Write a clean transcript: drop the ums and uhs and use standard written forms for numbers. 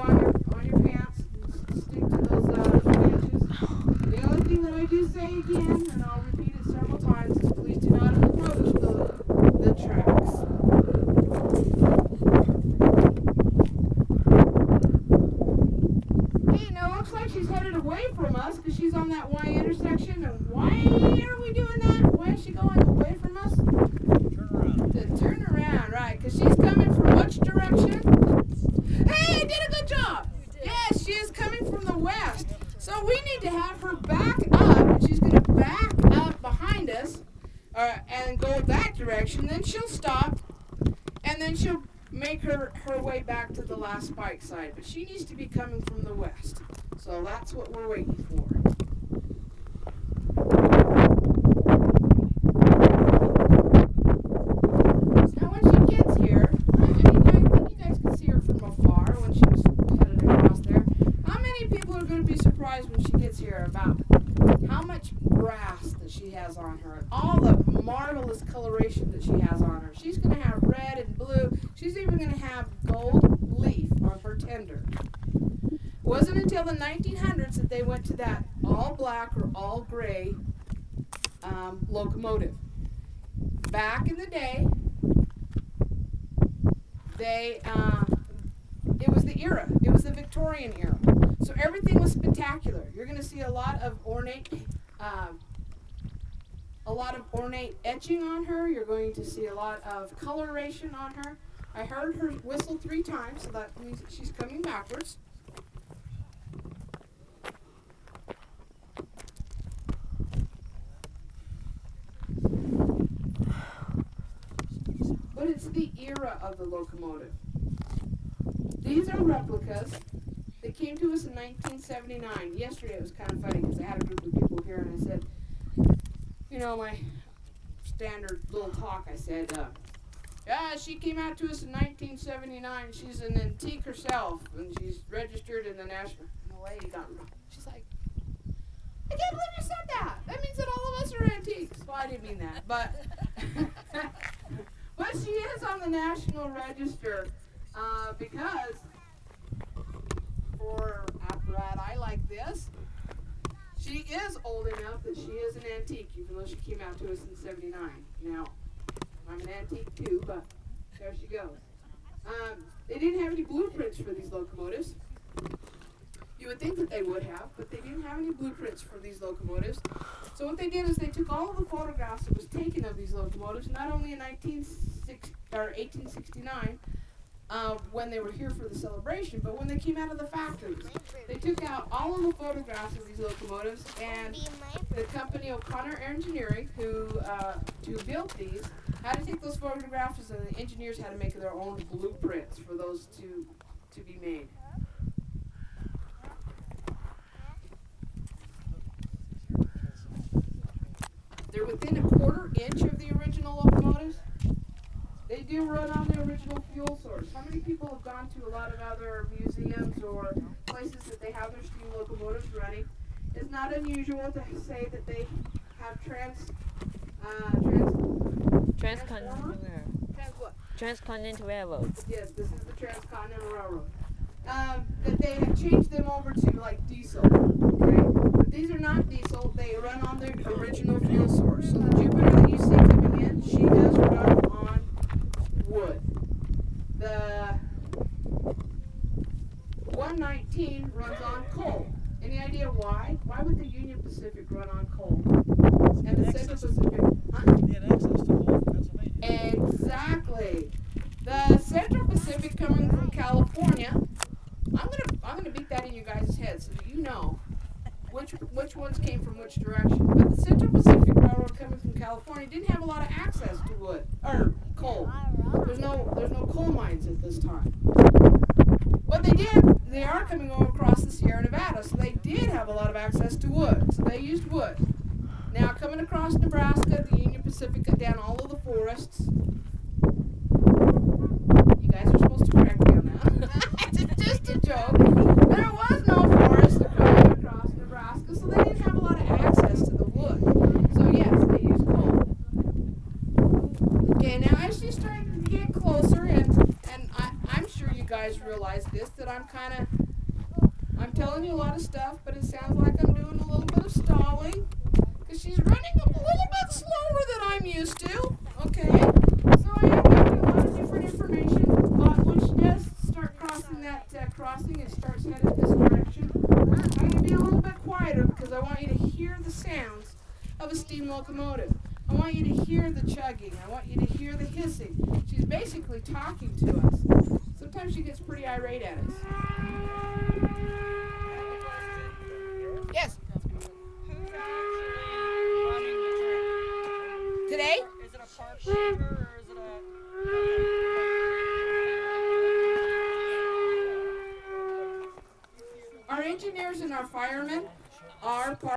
on your pants. Stick to those branches. The only thing that I do say again, and I'll repeat it several times, is please do not approach the tracks. Hey, now looks like she's headed away from us because she's on that Y intersection. And why are we doing that? Why is she going away from us? Turn around. To turn around, right? Because she's coming from which direction? Hey, did a good job. Yes, she is coming from the west. So we need to have her back up, and she's going to back up behind us and go that direction. Then she'll stop, and then she'll make her way back to the last spike side. But she needs to be coming from the west. So that's what we're waiting for. Now when she gets here, I think you guys can see her from afar when she was headed across there. How many people are going to be surprised when she gets here about how much brass that she has on her and all the marvelous coloration that she has on her? She's going to have red and blue. She's even going to have gold leaf on her tender. It wasn't until the 1900s that they went to that all black or all gray locomotive. Back in the day, it was the era. It was the Victorian era. So everything was spectacular. You're going to see a lot of ornate etching on her. You're going to see a lot of coloration on her. I heard her whistle 3 times, so that means that she's coming backwards. But it's the era of the locomotive. These are replicas. They came to us in 1979. Yesterday it was kind of funny because I had a group of people here and I said, my standard little talk, I said, yeah, she came out to us in 1979. She's an antique herself and she's registered in the national. And the lady got wrong. She's like, I can't believe you said that. That means that all of us are antiques. Well, I didn't mean that, but but she is on the National Register because for apparatus like this, she is old enough that she is an antique, even though she came out to us in 79. Now, I'm an antique too, but there she goes. They didn't have any blueprints for these locomotives. You would think that they would have, but they didn't have any blueprints for these locomotives. So what they did is they took all of the photographs that was taken of these locomotives, not only in 1869, when they were here for the celebration, but when they came out of the factories. They took out all of the photographs of these locomotives, and the company O'Connor Engineering, who built these, had to take those photographs, and the engineers had to make their own blueprints for those to be made. They're within a 1/4 inch of the original locomotives. They do run on the original fuel source. How many people have gone to a lot of other museums or places that they have their steam locomotives running? It's not unusual to say that they have Transcontinental Railroad. Yes, this is the Transcontinental Railroad. That they have changed them over to like diesel. Okay, but these are not diesel. They run on the original fuel source. So the Jupiter that you see coming in, she does run on wood. The 119 runs on coal. Any idea why? Why would the Union Pacific run on coal? And the Central Pacific, huh? He had access to coal from Pennsylvania. Exactly. The Central Pacific coming from California. I'm gonna beat that in you guys' heads so that you know which ones came from which direction. But the Central Pacific Railroad coming from California didn't have a lot of access to wood or coal. There's no coal mines at this time. But they are coming over across the Sierra Nevada, so they did have a lot of access to wood. So they used wood. Now coming across Nebraska, the Union Pacific cut down all of the forests. You guys are supposed to correct me on that. It's just a joke. There was no forest coming across Nebraska, so they didn't have a lot of access to the wood. So yes, they used coal. Okay, now as she's starting to get closer, and I'm sure you guys realize this, that I'm kind of I'm telling you a lot of stuff, but it sounds like I'm doing a little bit of stalling. Because she's running a little bit slower than I'm used to. Okay? So I am giving a lot of different information. But when she does start crossing that crossing and starts headed this direction, I'm going to be a little bit quieter because I want you to hear the sounds of a steam locomotive. I want you to hear the chugging. I want you to hear the hissing. She's basically talking to us. Sometimes she gets pretty irate at us. Yes. Who's actually running the train? Today? Is it a park ranger or is it Our engineers and our firemen are part